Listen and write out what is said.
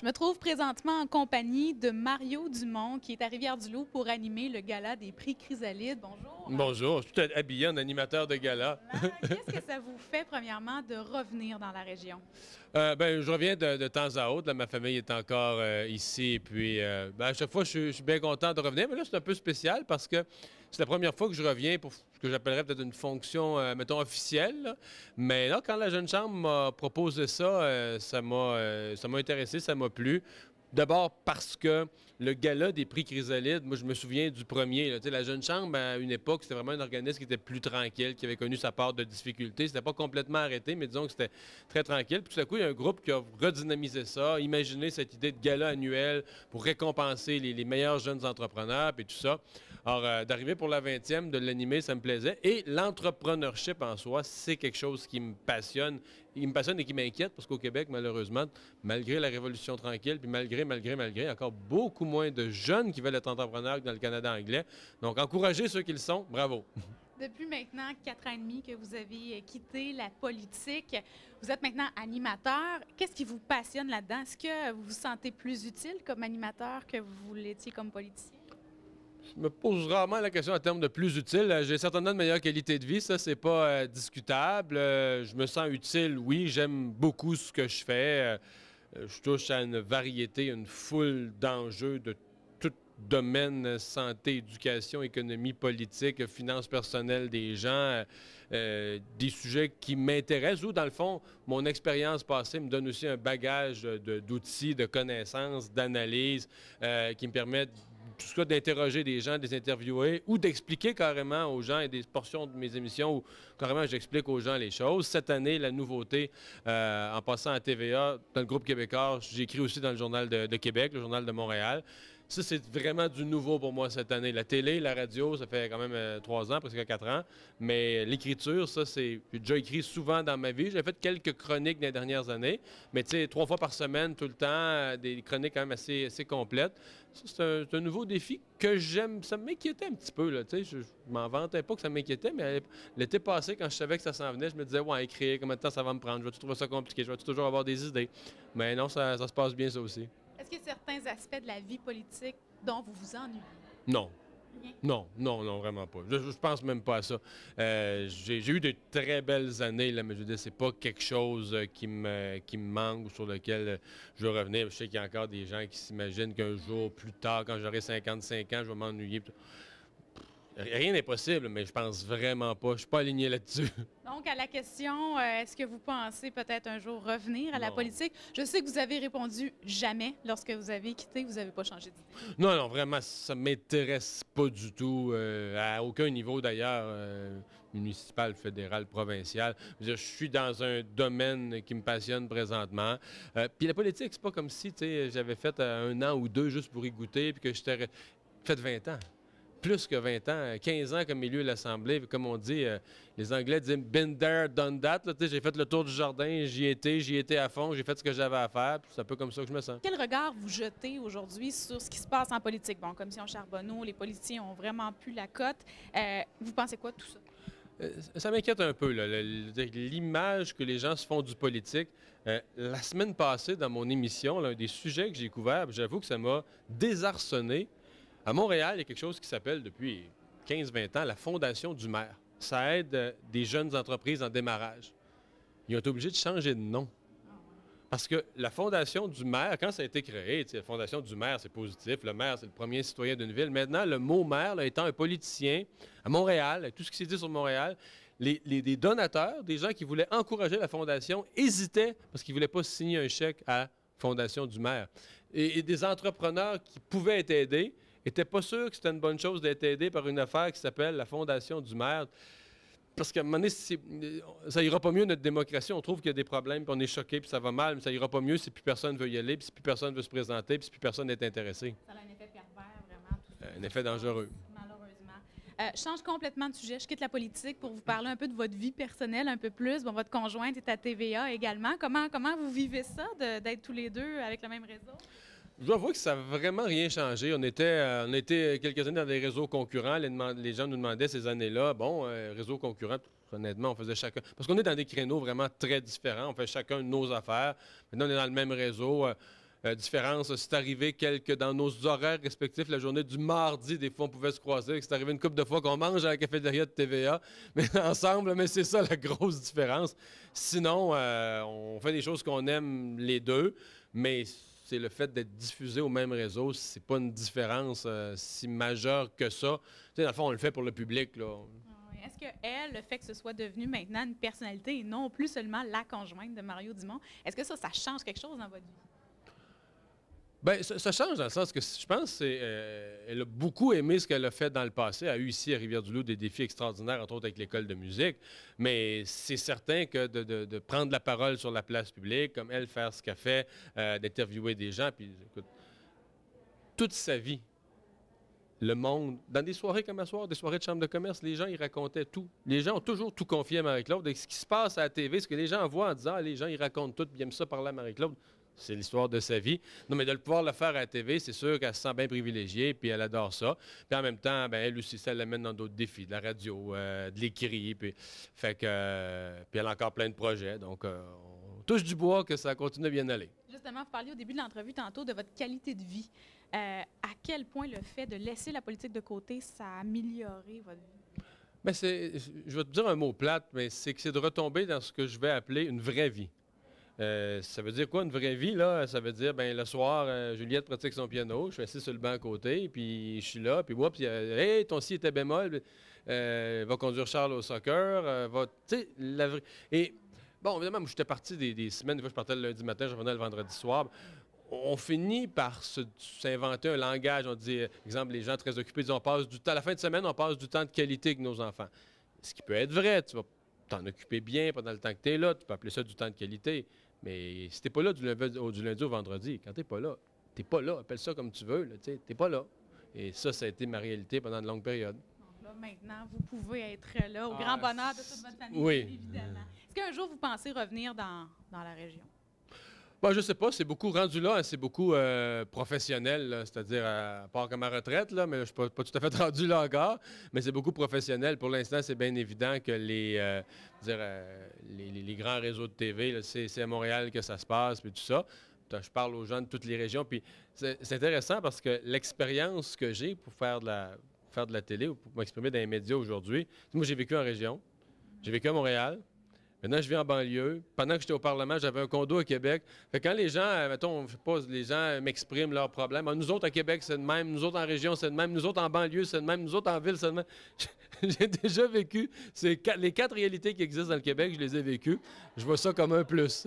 Je me trouve présentement en compagnie de Mario Dumont, qui est à Rivière-du-Loup pour animer le gala des prix Chrysalide. Bonjour. Bonjour, je suis tout habillé en animateur de gala. Qu'est-ce que ça vous fait, premièrement, de revenir dans la région? Je reviens de temps à autre. Là, ma famille est encore ici. Et puis, à chaque fois, je suis bien content de revenir. Mais là, c'est un peu spécial parce que c'est la première fois que je reviens pour ce que j'appellerais peut-être une fonction, mettons, officielle, là. Mais là, quand la Jeune Chambre m'a proposé ça, ça m'a intéressé, ça m'a plu. D'abord parce que le gala des prix Chrysalide, moi je me souviens du premier. Là. Tu sais, la Jeune Chambre, à une époque, c'était vraiment un organisme qui était plus tranquille, qui avait connu sa part de difficultés. C'était pas complètement arrêté, mais disons que c'était très tranquille. Puis tout à coup, il y a un groupe qui a redynamisé ça, imaginé cette idée de gala annuel pour récompenser les meilleurs jeunes entrepreneurs, puis tout ça. Alors, d'arriver pour la 20e, de l'animer, ça me plaisait. Et l'entrepreneurship en soi, c'est quelque chose qui me passionne. Il me passionne et qui m'inquiète parce qu'au Québec, malheureusement, malgré la Révolution tranquille, puis malgré, il y a encore beaucoup moins de jeunes qui veulent être entrepreneurs que dans le Canada anglais. Donc, encouragez ceux qui le sont. Bravo. Depuis maintenant 4 ans et demi que vous avez quitté la politique, vous êtes maintenant animateur. Qu'est-ce qui vous passionne là-dedans? Est-ce que vous vous sentez plus utile comme animateur que vous l'étiez comme politicien? Je me pose rarement la question en termes de plus utile. J'ai certainement de meilleure qualité de vie, ça, c'est pas discutable. Je me sens utile, oui. J'aime beaucoup ce que je fais. Je touche à une variété, une foule d'enjeux de tout domaine, santé, éducation, économie, politique, finances personnelles des gens, des sujets qui m'intéressent ou, dans le fond, mon expérience passée me donne aussi un bagage d'outils, de connaissances, d'analyse qui me permettent tout ça d'interroger des gens, de les interviewer ou d'expliquer carrément aux gens et des portions de mes émissions où carrément j'explique aux gens les choses. Cette année, la nouveauté, en passant à TVA, dans le groupe québécois, j'écris aussi dans le Journal de Québec, le Journal de Montréal. Ça, c'est vraiment du nouveau pour moi cette année. La télé, la radio, ça fait quand même 3 ans, presque 4 ans. Mais l'écriture, ça, c'est... J'ai déjà écrit souvent dans ma vie. J'ai fait quelques chroniques dans les dernières années. Mais tu sais, 3 fois par semaine, tout le temps, des chroniques quand même assez complètes. Ça, c'est un nouveau défi que j'aime. Ça m'inquiétait un petit peu, là. Tu sais, je m'en vantais pas que ça m'inquiétait, mais l'été passé, quand je savais que ça s'en venait, je me disais, ouais, écrire, combien de temps ça va me prendre? Je vais trouver ça compliqué? Je vais toujours avoir des idées? Mais non, ça se passe bien, ça aussi. Est-ce qu'il y a certains aspects de la vie politique dont vous vous ennuyez? Non. Rien. Non, vraiment pas. Je pense même pas à ça. J'ai eu de très belles années, là, mais je veux dire, c'est pas quelque chose qui me manque ou sur lequel je veux revenir. Je sais qu'il y a encore des gens qui s'imaginent qu'un jour plus tard, quand j'aurai 55 ans, je vais m'ennuyer. Rien n'est possible, mais je pense vraiment pas. Je suis pas aligné là-dessus. Donc, à la question, est-ce que vous pensez peut-être un jour revenir à la Non. politique? Je sais que vous avez répondu jamais lorsque vous avez quitté, vous n'avez pas changé d'idée. Non, vraiment, ça m'intéresse pas du tout, à aucun niveau d'ailleurs, municipal, fédéral, provincial. Je veux dire, je suis dans un domaine qui me passionne présentement. Puis la politique, c'est pas comme si, tu sais, j'avais fait 1 an ou 2 juste pour y goûter, puis que j'étais fait 20 ans. Plus que 20 ans, 15 ans comme milieu de l'Assemblée. Comme on dit, les Anglais disent been there, done that. Là, j'ai fait le tour du jardin, j'y étais à fond, j'ai fait ce que j'avais à faire. C'est un peu comme ça que je me sens. Quel regard vous jetez aujourd'hui sur ce qui se passe en politique? Bon, commission Charbonneau, les politiciens ont vraiment pu la cote. Vous pensez quoi de tout ça? Ça m'inquiète un peu, là, l'image que les gens se font du politique. La semaine passée, dans mon émission, là, un des sujets que j'ai couvert, j'avoue que ça m'a désarçonné. À Montréal, il y a quelque chose qui s'appelle, depuis 15-20 ans, la Fondation du maire. Ça aide des jeunes entreprises en démarrage. Ils ont été obligés de changer de nom. Parce que la Fondation du maire, quand ça a été créé, la Fondation du maire, c'est positif. Le maire, c'est le premier citoyen d'une ville. Maintenant, le mot maire, là, étant un politicien, à Montréal, avec tout ce qui s'est dit sur Montréal, des donateurs, des gens qui voulaient encourager la Fondation, hésitaient parce qu'ils ne voulaient pas signer un chèque à Fondation du maire. Et des entrepreneurs qui pouvaient être aidés n'étaient pas sûrs que c'était une bonne chose d'être aidé par une affaire qui s'appelle la Fondation du maire. Parce qu'à un moment donné, ça ira pas mieux notre démocratie. On trouve qu'il y a des problèmes, puis on est choqué, puis ça va mal, mais ça ira pas mieux si plus personne veut y aller, puis si plus personne veut se présenter, puis si plus personne n'est intéressé. Ça a un effet pervers, vraiment, tout ça. Un effet dangereux. Malheureusement. Je change complètement de sujet. Je quitte la politique pour vous parler un peu de votre vie personnelle un peu plus. Bon, votre conjointe est à TVA également. Comment vous vivez ça, d'être tous les deux avec le même réseau? Je dois avouer que ça n'a vraiment rien changé. On était quelques années dans des réseaux concurrents. Les gens nous demandaient ces années-là, bon, réseaux concurrents, honnêtement, on faisait chacun. Parce qu'on est dans des créneaux vraiment très différents. On fait chacun nos affaires. Maintenant, on est dans le même réseau. différence. C'est arrivé dans nos horaires respectifs, la journée du mardi, des fois, on pouvait se croiser. C'est arrivé une couple de fois qu'on mange à la cafétéria de TVA, mais ensemble, mais c'est ça la grosse différence. Sinon, on fait des choses qu'on aime les deux, mais c'est le fait d'être diffusé au même réseau, c'est pas une différence si majeure que ça. Tu sais, dans le fond, on le fait pour le public, là. Est-ce que elle, le fait que ce soit devenu maintenant une personnalité et non plus seulement la conjointe de Mario Dumont, est-ce que ça change quelque chose dans votre vie? Bien, ça change dans le sens que je pense qu'elle a beaucoup aimé ce qu'elle a fait dans le passé. Elle a eu ici à Rivière-du-Loup des défis extraordinaires, entre autres avec l'école de musique. Mais c'est certain que de prendre la parole sur la place publique, comme elle, faire ce qu'elle fait, d'interviewer des gens, puis écoute, toute sa vie, le monde, dans des soirées comme à soir, des soirées de chambre de commerce, les gens, ils racontaient tout. Les gens ont toujours tout confié à Marie-Claude. Et ce qui se passe à la TV, ce que les gens voient en disant, ah, les gens, ils racontent tout, puis ils aiment ça parler à Marie-Claude. C'est l'histoire de sa vie. Non, mais de le pouvoir le faire à la TV, c'est sûr qu'elle se sent bien privilégiée, puis elle adore ça. Puis en même temps, ben, elle aussi, ça l'amène dans d'autres défis, de la radio, de l'écrit, puis puis elle a encore plein de projets. Donc, on touche du bois que ça continue à bien aller. Justement, vous parliez au début de l'entrevue tantôt de votre qualité de vie. À quel point le fait de laisser la politique de côté, ça a amélioré votre vie? Bien, je vais te dire un mot plate, mais c'est que c'est de retomber dans ce que je vais appeler une vraie vie. Ça veut dire quoi, une vraie vie, là? Ça veut dire, ben le soir, Juliette pratique son piano, je suis assis sur le banc à côté, puis je suis là, puis puis hey, ton si était bémol, va conduire Charles au soccer, tu sais, et, bon, évidemment, moi, j'étais parti des semaines, des fois, je partais le lundi matin, je revenais le vendredi soir. On finit par s'inventer un langage, on dit, exemple, les gens très occupés disent, on passe du temps, à la fin de semaine, on passe du temps de qualité avec nos enfants. Ce qui peut être vrai, tu vas t'en occuper bien pendant le temps que tu es là, tu peux appeler ça du temps de qualité. Mais si t'es pas là du lundi au vendredi, quand t'es pas là, appelle ça comme tu veux, t'es pas là. Et ça a été ma réalité pendant de longues périodes. Donc là, maintenant, vous pouvez être là au grand bonheur de toute votre famille, oui. Évidemment. Est-ce qu'un jour, vous pensez revenir dans la région? Ben, je sais pas, c'est beaucoup rendu là, c'est beaucoup professionnel, c'est-à-dire à part comme à retraite, là, mais je ne suis pas tout à fait rendu là encore, mais c'est beaucoup professionnel. Pour l'instant, c'est bien évident que les grands réseaux de TV, c'est à Montréal que ça se passe, puis tout ça. Je parle aux gens de toutes les régions, puis c'est intéressant parce que l'expérience que j'ai pour faire de la télé ou pour m'exprimer dans les médias aujourd'hui, moi j'ai vécu en région, j'ai vécu à Montréal. Maintenant, je vis en banlieue. Pendant que j'étais au Parlement, j'avais un condo à Québec. Fait que quand les gens, mettons, je sais pas, les gens m'expriment leurs problèmes. Ah, nous autres à Québec, c'est de même. Nous autres en région, c'est de même. Nous autres en banlieue, c'est de même. Nous autres en ville, c'est de même. J'ai déjà vécu les 4 réalités qui existent dans le Québec, je les ai vécues. Je vois ça comme un plus.